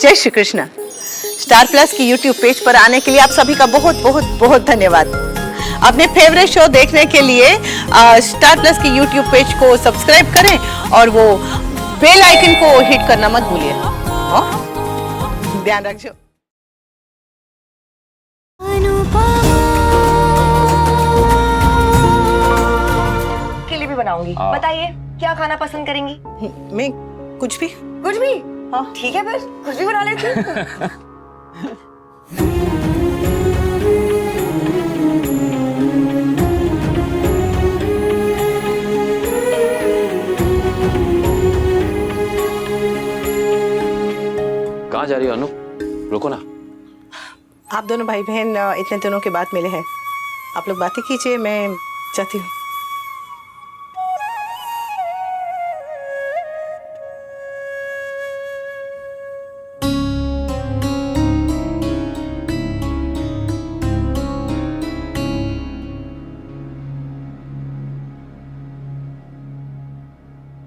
जय Shri Krishna. Star plus की YouTube page पर आने के लिए आप सभी का बहुत बहुत बहुत धन्यवाद। अपने फेवरेट शो देखने के लिए स्टार प्लस की यूट्यूब पेज को सब्सक्राइब करें और वो बेल आइकन को हिट करना मत भूलिए। ध्यान रखिए। के लिए भी बनाऊंगी। बताइए क्या खाना पसंद करेंगी? मैं कुछ भी। कुछ भी? हाँ ठीक है, फिर कुछ भी बना लेती हूँ। कहाँ जा रही हो अनु? रुको ना। आप दोनों भाई बहन इतने दिनों के बाद मिले हैं, आप लोग बातें कीजिए, मैं जाती हूँ।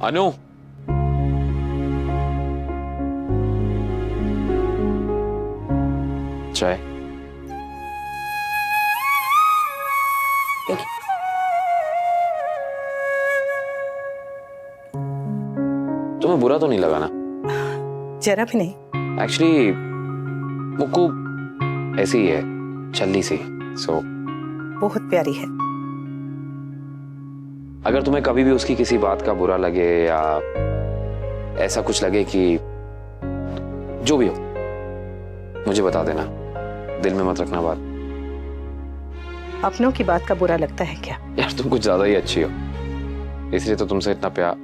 अनु, चाय। तुम्हें बुरा तो नहीं लगा ना? जरा भी नहीं। एक्चुअली मुक्कू ऐसी ही है, छल्ली सी। बहुत प्यारी है। अगर तुम्हें कभी भी उसकी किसी बात का बुरा लगे या ऐसा कुछ लगे कि जो भी हो, मुझे बता देना, दिल में मत रखना बात। अपनों की बात का बुरा लगता है क्या? यार तुम कुछ ज्यादा ही अच्छी हो, इसलिए तो तुमसे इतना प्यार।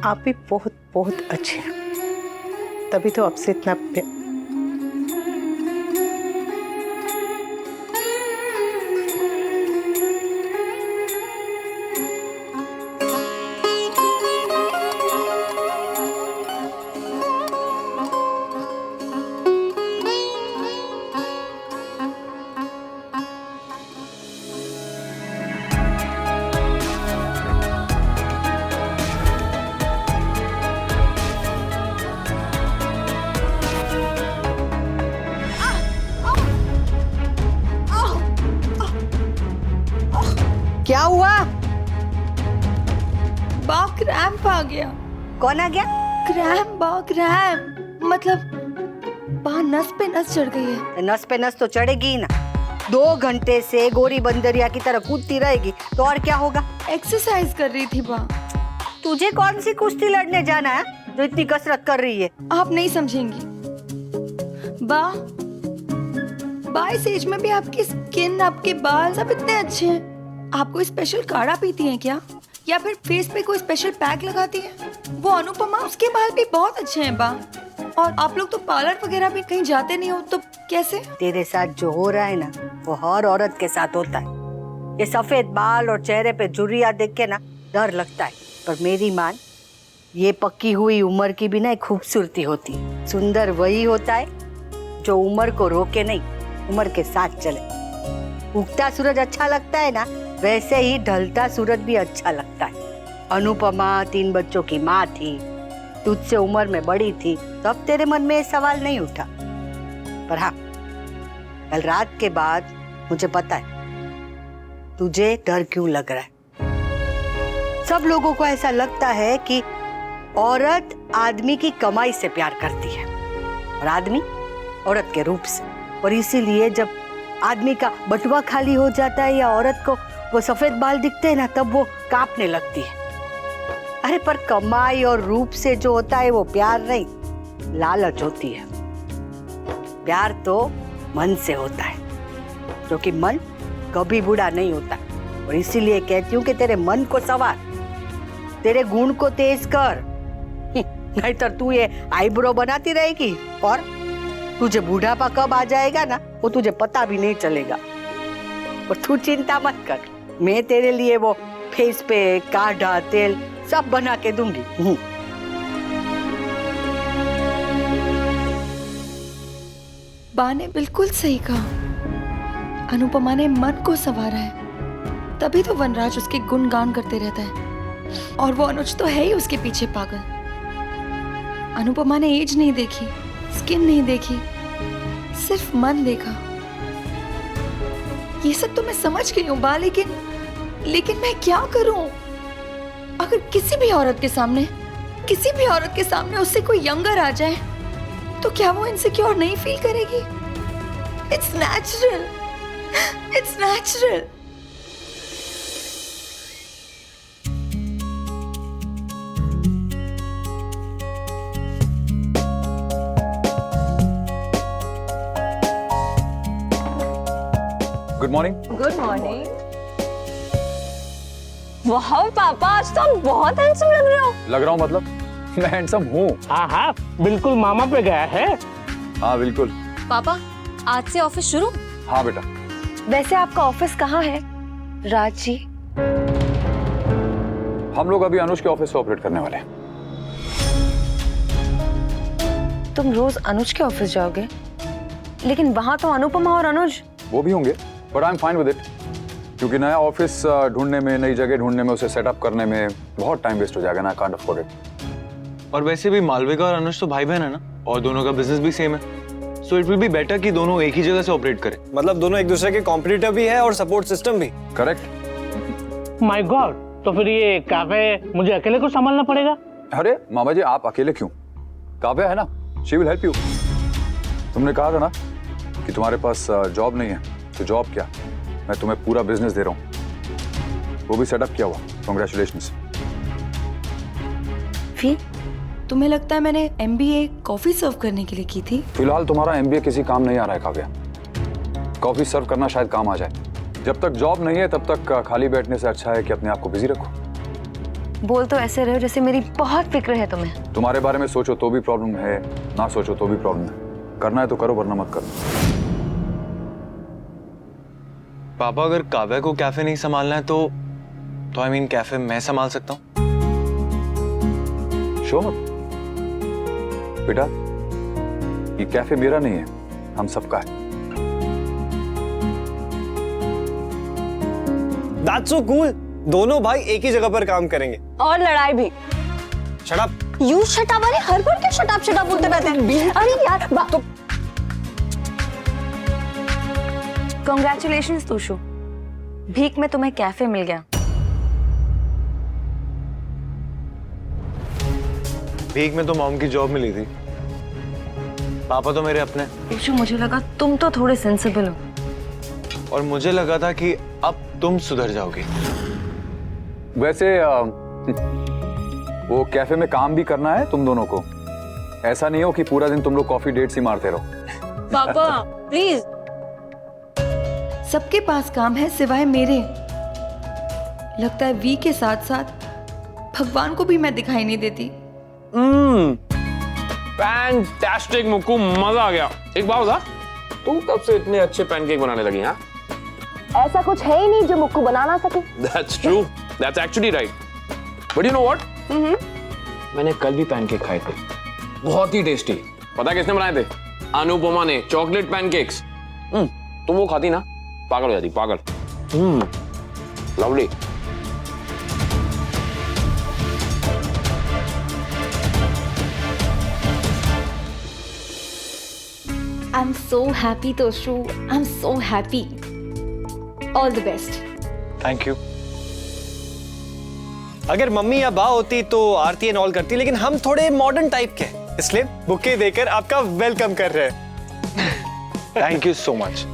आप भी बहुत बहुत अच्छे हैं, तभी तो आपसे इतना क्या हुआ? बा क्रैम्प आ गया। कौन आ गया? क्रैम्प मतलब बा नस पे नस चढ़ गई है। नस पे नस तो चढ़ेगी ही ना। 2 घंटे से गोरी बंदरिया की तरह कूदती रहेगी तो और क्या होगा? एक्सरसाइज कर रही थी बा। तुझे कौन सी कुश्ती लड़ने जाना है जो इतनी कसरत कर रही है? आप नहीं समझेंगी बा इस एज में भी आपकी स्किन, आपके बाल सब इतने अच्छे हैं। आप कोई स्पेशल काढ़ा पीती हैं क्या, या फिर फेस पे कोई स्पेशल पैक लगाती हैं? वो अनुपमा, उसके बाल भी बहुत अच्छे हैं बा। और आप लोग तो पार्लर वगैरह भी कहीं जाते नहीं हो, तो कैसे? तेरे साथ जो हो रहा है ना, वो हर औरत के साथ होता है। ये सफेद बाल और चेहरे पे झुर्रियां देख के ना डर लगता है, पर मेरी मान, ये पक्की हुई उम्र की भी ना एक खूबसूरती होती है। सुंदर वही होता है जो उम्र को रोके नहीं, उम्र के साथ चले। उगता सूरज अच्छा लगता है ना, वैसे ही ढलता सूरज भी अच्छा लगता है। अनुपमा 3 बच्चों की माँ थी, तुझसे उम्र में बड़ी थी, तब तेरे मन में ये सवाल नहीं उठा। पर हाँ, कल रात के बाद मुझे पता है तुझे डर क्यों लग रहा है। सब लोगों को ऐसा लगता है कि औरत आदमी की कमाई से प्यार करती है और आदमी औरत के रूप से, और इसीलिए जब आदमी का बटुआ खाली हो जाता है या औरत को वो सफेद बाल दिखते हैं ना, तब वो कांपने लगती है। अरे पर कमाई और रूप से जो होता है वो प्यार नहीं, लालच होती है। प्यार तो मन से होता है, क्योंकि मन कभी बूढ़ा नहीं होता। और इसीलिए कहती हूँ कि तेरे मन को संवार, तेरे गुण को तेज कर, नहीं तो तू ये आईब्रो बनाती रहेगी और तुझे बुढ़ापा कब आ जाएगा ना, वो तुझे पता भी नहीं चलेगा। और तू चिंता मत कर, मैं तेरे लिए वो फेस पे काढ़ा तेल सब बना के दूंगी। बा ने बिल्कुल सही कहा, अनुपमा ने मन को संवारा है, तभी तो वनराज उसके गुणगान करते रहता है। और वो अनुज तो है ही उसके पीछे पागल। अनुपमा ने एज नहीं देखी, स्किन नहीं देखी, सिर्फ मन देखा। ये सब तो मैं समझ गई हूँ बा, लेकिन मैं क्या करूं? अगर किसी भी औरत के सामने उससे कोई यंगर आ जाए तो क्या वो इनसिक्योर नहीं फील करेगी? It's natural. Good morning. Good morning. वाह पापा, आज तो आप बहुत हैंडसम लग रहे हो। लग रहा हूँ मतलब? मैं हैंडसम हूँ। हाँ हाँ बिल्कुल, मामा पे गया है। हाँ बिल्कुल। पापा आज से ऑफिस शुरू? हाँ बेटा। वैसे आपका ऑफिस कहाँ है राज जी? हम लोग अभी अनुज के ऑफिस से ऑपरेट करने वाले हैं। तुम रोज अनुज के ऑफिस जाओगे, लेकिन वहाँ तो अनुपमा और अनुज। वो भी होंगे, but I am fine with it, क्योंकि नया ऑफिस ढूंढने में, नई जगह ढूंढने में, उसे सेटअप करने में बहुत टाइम वेस्ट हो जाएगा ना। I can't afford it. और वैसे भी मालविका और अनुज तो भाई बहन है ना, और दोनों का बिजनेस भी सेम है, so it will be better कि दोनों एक ही जगह से ऑपरेट करें। मतलब दोनों एक दूसरे के कॉम्पिटिटर भी है और सपोर्ट सिस्टम भी। करेक्ट। माय गॉड, तो फिर ये काव्य मुझे अकेले को संभालना पड़ेगा? अरे मामा जी, आप अकेले क्यों? काव्या है ना, शी विल हेल्प यू। तुमने कहा था ना कि तुम्हारे पास जॉब नहीं है, तो जॉब क्या, मैं तुम्हें पूरा बिजनेस दे रहा हूँ। वो भी सेटअप किया हुआ। कांग्रेचुलेशंस। फिर तुम्हें लगता है मैंने MBA कॉफी सर्व करने के लिए की थी? फिलहाल तुम्हारा MBA किसी काम नहीं आ रहा है काव्या। कॉफी सर्व करना शायद काम आ जाए। जब तक जॉब नहीं है तब तक खाली बैठने से अच्छा है कि अपने आप को बिजी रखो। बोल तो ऐसे रहे हो जैसे मेरी बहुत फिक्र है तुम्हें। तुम्हारे बारे में सोचो तो भी प्रॉब्लम है, ना सोचो तो भी प्रॉब्लम है। करना है तो करो, वरना मत करो। पापा अगर काव्या को कैफे नहीं संभालना है तो आई मीन कैफे मैं संभाल सकता हूँ। श्योर बेटा, ये कैफे मेरा नहीं है, हम सबका है। That's so cool। दोनों भाई एक ही जगह पर काम करेंगे। और लड़ाई भी। Shut up। You shut up. अरे हर बार क्या शट अप बोलते रहते हैं? अरे यार तो कांग्रेचुलेशंस तोशु, भीख में तुम्हें कैफे मिल गया। भीख में तो मॉम की जॉब मिली थी, पापा तो मेरे अपने। तोशु मुझे लगा तुम तो थोड़े सेंसिबल हो, और मुझे लगा था कि अब तुम सुधर जाओगी। वैसे वो कैफे में काम भी करना है तुम दोनों को। ऐसा नहीं हो कि पूरा दिन तुम लोग कॉफी डेट्स ही मारते रहो। पापा प्लीज। सबके पास काम है सिवाय मेरे। लगता है वी के साथ साथ भगवान को भी मैं दिखाई नहीं देती। फैंटास्टिक मुक्कू, मजा आ गया। एक बात बता, तू कब से इतने अच्छे पैनकेक बनाने लगी? हाँ, ऐसा कुछ है ही नहीं जो मुक्कू बना ना सके। That's true. That's actually right. But you know what? मैंने कल भी पैनकेक खाए थे, बहुत ही टेस्टी। पता किसने बनाए थे? अनुपमा ने। Chocolate pancakes. तुम वो खाती ना, पागल हो जाती, पागल। Lovely. I'm so happy, Toshu. I'm so happy. All the best. Thank you. अगर मम्मी या बा होती तो आरती एंड ऑल करती, लेकिन हम थोड़े मॉडर्न टाइप के, इसलिए बुके देकर आपका वेलकम कर रहे हैं। Thank you so much.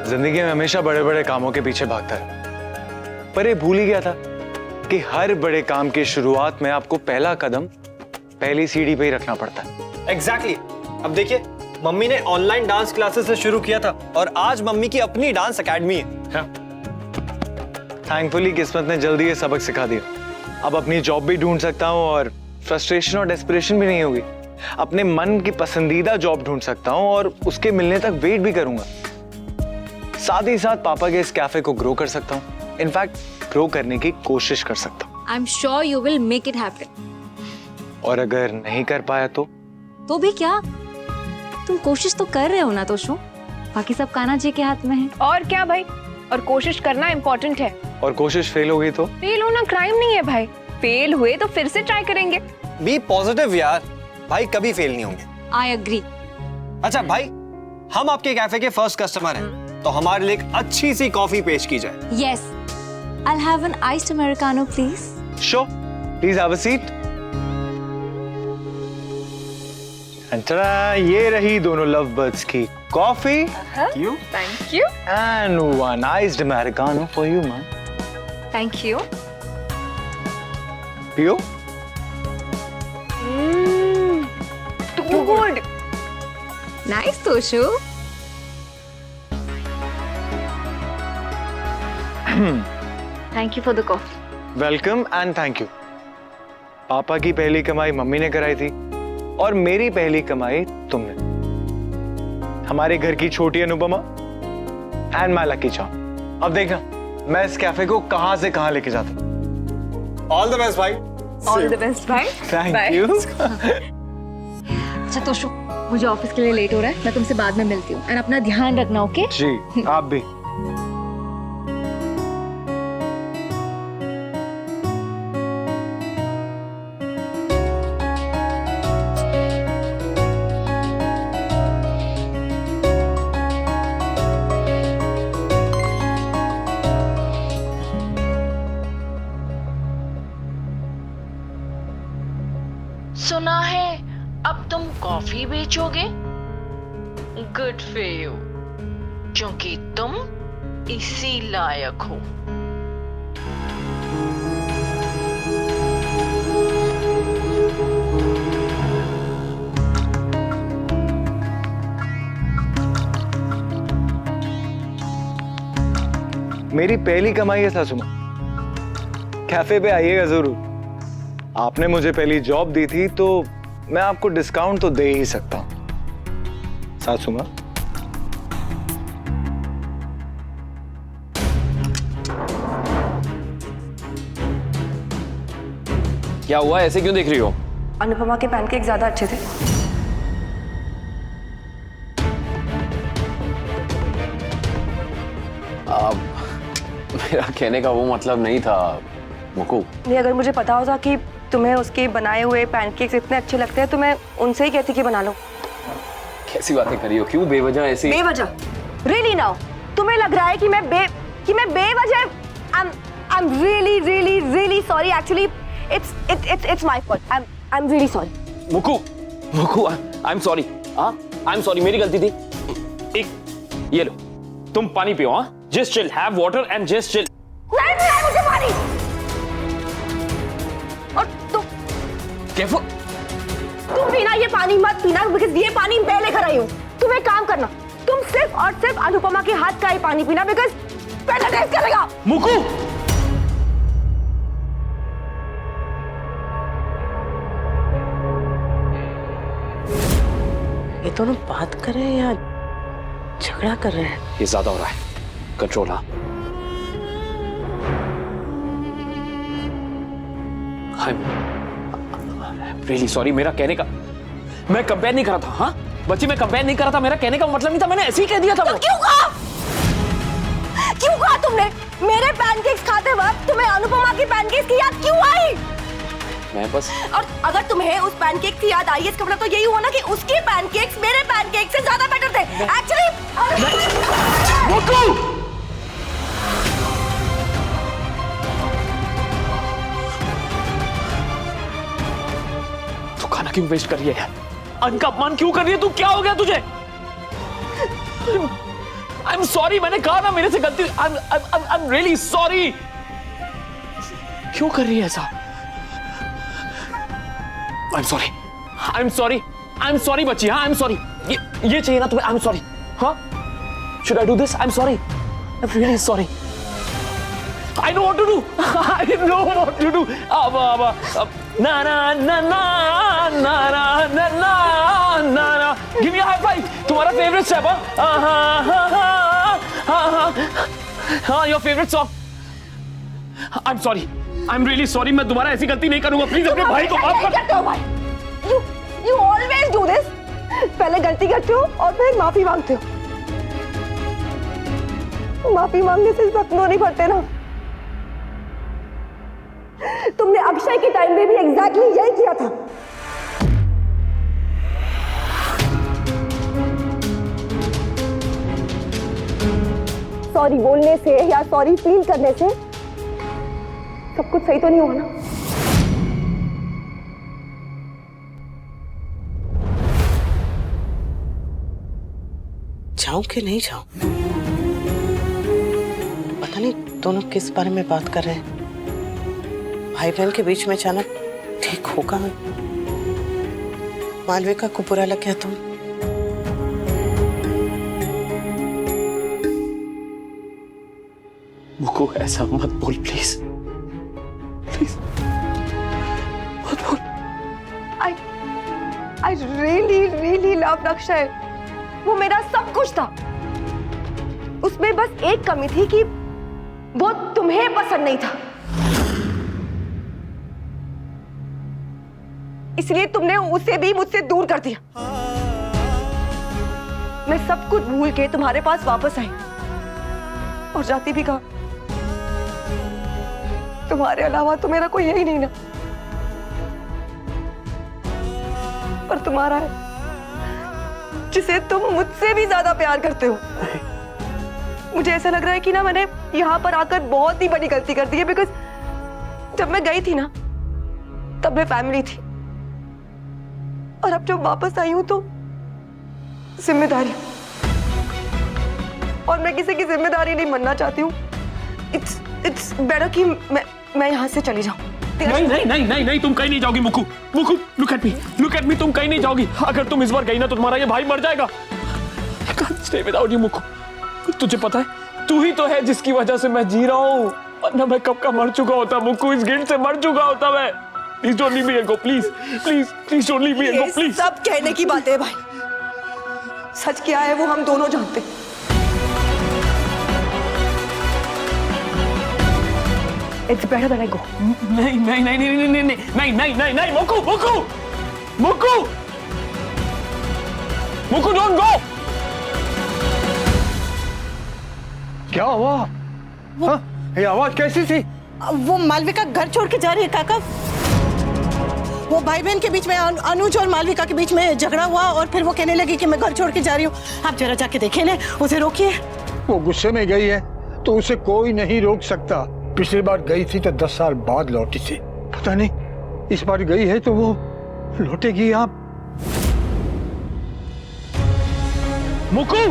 जिंदगी में हमेशा बड़े बड़े कामों के पीछे भागता है, पर ये भूल ही गया था कि हर बड़े काम की शुरुआत में आपको पहला कदम पहली सीढ़ी पे ही रखना पड़ता है। एग्जैक्टली। अब देखिए, मम्मी ने ऑनलाइन डांस क्लासेस से शुरू किया था और आज मम्मी की अपनी डांस एकेडमी है। थैंकफुली किस्मत ने जल्दी ये सबक सिखा दिया। अब अपनी जॉब भी ढूंढ सकता हूँ और फ्रस्ट्रेशन और डेस्परेशन भी नहीं होगी। अपने मन की पसंदीदा जॉब ढूंढ सकता हूँ और उसके मिलने तक वेट भी करूंगा। साथ ही साथ पापा के इस कैफे को ग्रो कर सकता हूँ। इनफैक्ट ग्रो करने की कोशिश कर सकता हूँ। I'm sure you will make it happen. और अगर नहीं कर पाया तो भी क्या, तुम कोशिश तो कर रहे हो ना तोशु, बाकी सब कान्हा जी के हाथ में है। और क्या भाई, और कोशिश करना इम्पोर्टेंट है। और कोशिश फेल हो गई तो फेल होना क्राइम नहीं है भाई, फेल हुए तो फिर से ट्राई करेंगे। बी पॉजिटिव यार, भाई कभी फेल नहीं होंगे। I agree. अच्छा भाई, हम आपके कैफे के फर्स्ट कस्टमर हैं, तो हमारे लिए एक अच्छी सी कॉफी पेश की जाए। Yes, I will have an iced americano please. Sure, please have a seat. ये रही दोनों लव बर्ड्स की coffee. Thank you. And one iced americano for you man. Thank you. पियो। Too good. नाइस तोशु। Thank you for the coffee. Welcome and thank you. पापा की पहली कमाई मम्मी ने कराई थी और मेरी पहली कमाई तुमने। हमारे घर की छोटी Anupama and my lucky charm. अब देखना मैं इस कैफे को कहां से कहां लेके जाता हूं। ऑल द बेस्ट भाई। ऑल द बेस्ट भाई। Thank you. अच्छा तोशु, मुझे ऑफिस के लिए लेट हो रहा है, मैं तुमसे बाद में मिलती हूँ। एंड अपना ध्यान रखना, ओके? जी आप भी। सुना है अब तुम कॉफी बेचोगे? गुड फॉर यू, क्योंकि तुम इसी लायक हो। मेरी पहली कमाई है सासू माँ, कैफे पे आइएगा जरूर। आपने मुझे पहली जॉब दी थी तो मैं आपको डिस्काउंट तो दे ही सकता हूं सासू माँ। क्या हुआ, ऐसे क्यों देख रही हो? अनुपमा के पैनकेक ज्यादा अच्छे थे। मेरा कहने का वो मतलब नहीं था मुकु। नहीं, अगर मुझे पता होता कि तुम्हें उसके बनाए हुए पैनकेक्स इतने अच्छे लगते हैं तो मैं उनसे ही कहती कि बना लो। कैसी बातें कर रही हो, क्यों बेवजह ऐसी? बेवजह? रियली नाउ तुम्हें लग रहा है कि मैं बेवजह? I'm really sorry. Actually, it's my fault. I'm really sorry. मुकु, I'm sorry. I'm sorry, मेरी गलती थी। एक ये लो, तुम पानी पियो। हाँ, just chill, have water and just chill. नहीं मुझे पानी। और तुम पीना ये पानी मत पीना, बिकॉज़ ये पानी मैं लेकर आई हूँ। तुम एक काम करना, तुम सिर्फ और सिर्फ अनुपमा के हाथ का ही पानी पीना, बिकॉज़ पहले टेस्ट करेगा। मुकु, ये दोनों बात कर रहे हैं या झगड़ा कर रहे हैं? ये ज्यादा हो रहा है, कंट्रोल। हाँ, I'm really sorry, मेरा कहने का मैं कंपेयर नहीं कर रहा था। हाँ बच्ची, मैं कंपेयर नहीं कर रहा था, मेरा कहने का मतलब नहीं था, मैंने ऐसे ही कह दिया था। तो क्यों कहा तुमने? मेरे पैनकेक्स खाते वक्त तुम्हें अनुपमा की पैनकेक्स की याद क्यों आई? मैं बस, और अगर तुम्हें उस पैनकेक की याद आई, इसका मतलब तो यही हुआ ना कि उसके पैनकेक्स मेरे पैनकेक से ज्यादा बेटर थे। एक्चुअली तू खाना क्यों वेस्ट कर रही है? अन्न का अपमान क्यों कर रही है तू? क्या हो गया तुझे? I'm sorry, मैंने कहा ना मेरे से गलती। I'm really sorry। क्यों कर रही है ऐसा? I'm sorry बच्ची। हाँ I'm sorry। ये चाहिए ना तुम्हें? I'm sorry। हाँ, should I do this? I'm sorry। I'm really sorry। I know what to do। I know what to do। अब na na na na na na na na na na। Give me a high five। तुम्हारा favorite step? हाँ, your favorite song। I'm sorry। I'm really sorry। मैं दोबारा ऐसी गलती नहीं करूंगा। Please अपने भाई को माफ कर। you always do this. पहले गलती करते हो और फिर माफी मांगते हो. माफी मांगने से सपनों नहीं भरते ना. तुमने अक्षय के टाइम में भी एग्जैक्टली यही किया था. सॉरी बोलने से या सॉरी फील करने से सब कुछ सही तो नहीं हुआ ना. जाऊं कि नहीं जाऊं? पता नहीं दोनों किस बारे में बात कर रहे हैं. भाई बहन के बीच में जाना ठीक होगा? मालविका को बुरा लग गया तो मुकु ऐसा मत बोल प्लीज, प्लीज मत बोल. I really loved Akshay. वो मेरा सब कुछ था. उसमें बस एक कमी थी कि वो तुम्हें पसंद नहीं था. इसलिए तुमने उसे भी मुझसे दूर कर दिया. मैं सब कुछ भूल के तुम्हारे पास वापस आई और जाती भी कहा तुम्हारे अलावा तो मेरा कोई है ही नहीं ना. पर तुम्हारा है जिसे तुम मुझसे भी ज्यादा प्यार करते हो. मुझे ऐसा लग रहा है कि ना मैंने यहाँ पर आकर बहुत ही बड़ी गलती कर दी है. बिकॉज जब मैं गई थी ना तब मैं फैमिली थी और अब जब वापस आई हूं तो जिम्मेदारी. और मैं किसी की जिम्मेदारी नहीं बनना चाहती हूँ. इट्स बेटर कि मैं यहाँ से चली जाऊँ. नहीं नहीं नहीं नहीं नहीं, तुम कहीं नहीं जाओगी मुकु. मुकु लुक एट मी, तुम कहीं नहीं जाओगी. अगर तुम इस बार गई ना तो तुम्हारा ये भाई मर जाएगा. I can't stay without you मुकु. तुझे पता है तू ही तो है जिसकी वजह से मैं जी रहा हूँ, वरना मैं कब का मर चुका होता मुकु. इस गिल्ट से मर चुका होता मैं. Please don't leave me and go. Please please please don't leave me and go please. सब कहने की बात है भाई. सच क्या है वो हम दोनों जानते हैं. It's better that I go. नहीं नहीं नहीं नहीं नहीं नहीं नहीं नहीं नहीं नहीं मुकु मुकु मुकु मुकु डोंट गो. क्या हुआ? हाँ? ये आवाज कैसी थी? वो मालविका घर छोड़ के जा रही है काका. वो भाई बहन के बीच में अनुज और मालविका के बीच में झगड़ा हुआ और फिर वो कहने लगी कि मैं घर छोड़ के जा रही हूँ. आप जरा जाके देखें ना, उसे रोकिए. वो गुस्से में गई है तो उसे कोई नहीं रोक सकता. पिछली बार गई थी तो 10 साल बाद लौटी थी. पता नहीं इस बार गई है तो वो लौटेगी. आप मुकु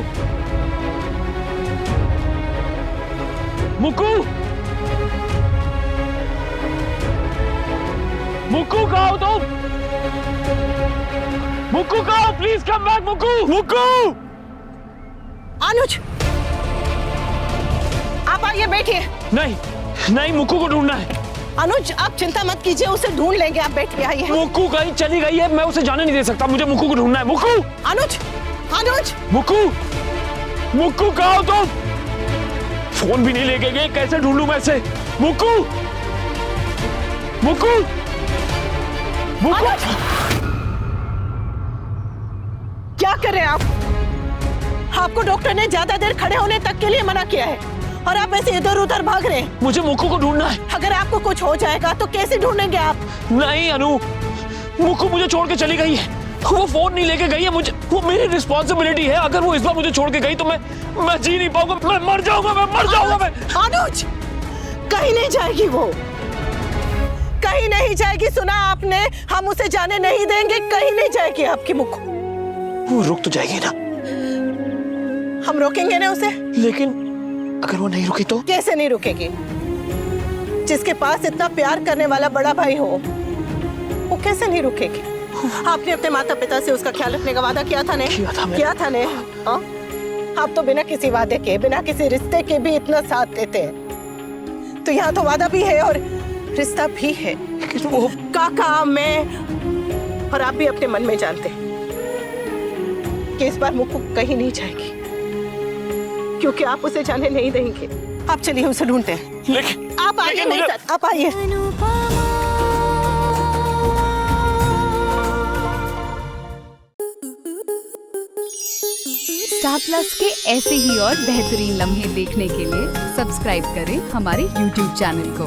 मुकु मुकु कहाँ हो तुम? मुकु कहाँ हो? प्लीज कम बैक मुकु. मुकु अनुज आप आइए, बैठिए. नहीं नहीं, मुकु को ढूंढना है. अनुज आप चिंता मत कीजिए, उसे ढूंढ लेंगे. आप बैठिए, आइए. मुकु कहीं चली गई है, मैं उसे जाने नहीं दे सकता. मुझे मुकु को ढूंढना है. मुकु अनुज अनुज मुकु मुकु कहाँ हो तुम? फोन भी नहीं लेके गए, कैसे ढूंढूं मैं इसे? मुकु मुकु मुकु क्या कर रहे हैं आप? आपको डॉक्टर ने ज्यादा देर खड़े होने तक के लिए मना किया है और आप ऐसे इधर उधर भाग रहे हैं. मुझे मुकु को ढूंढना है. अगर आपको कुछ हो जाएगा तो कैसे ढूंढेंगे आप? नहीं अनु, मुकु मुझे छोड़ के चली गई है. वो फोन नहीं लेके गई है. मुझे वो मेरी रिस्पॉन्सिबिलिटी है. अगर वो इस बार मुझे छोड़ के गई तो मैं जी नहीं पाऊंगा. मैं मर जाऊंगा. अनुज कहीं नहीं जाएगी, वो कहीं नहीं जाएगी. सुना आपने? हम उसे जाने नहीं देंगे. कहीं नहीं जाएगी आपकी मुकु. वो रुक तो जाएगी ना? हम रोकेंगे ना उसे. लेकिन अगर वो नहीं रुकी तो? कैसे नहीं रुकेगी? जिसके पास इतना प्यार करने वाला बड़ा भाई हो, वो कैसे नहीं रुकेगी? आपने अपने माता पिता से उसका ख्याल रखने का वादा किया था ने? किया था ने? हाँ? आप तो बिना किसी वादे के, बिना किसी रिश्ते के भी इतना साथ देते हैं. तो यहाँ तो वादा भी है और रिश्ता भी है. वो काका, मैं और आप भी अपने मन में जानते हैं कि इस बार मुक्कू कहीं नहीं जाएगी, क्योंकि आप उसे जाने नहीं देंगे. आप चलिए उसे ढूंढते हैं. लेकिन आप आइए मेरे साथ. आप आइए. स्टार प्लस के ऐसे ही और बेहतरीन लम्हे देखने के लिए सब्सक्राइब करें हमारे YouTube चैनल को।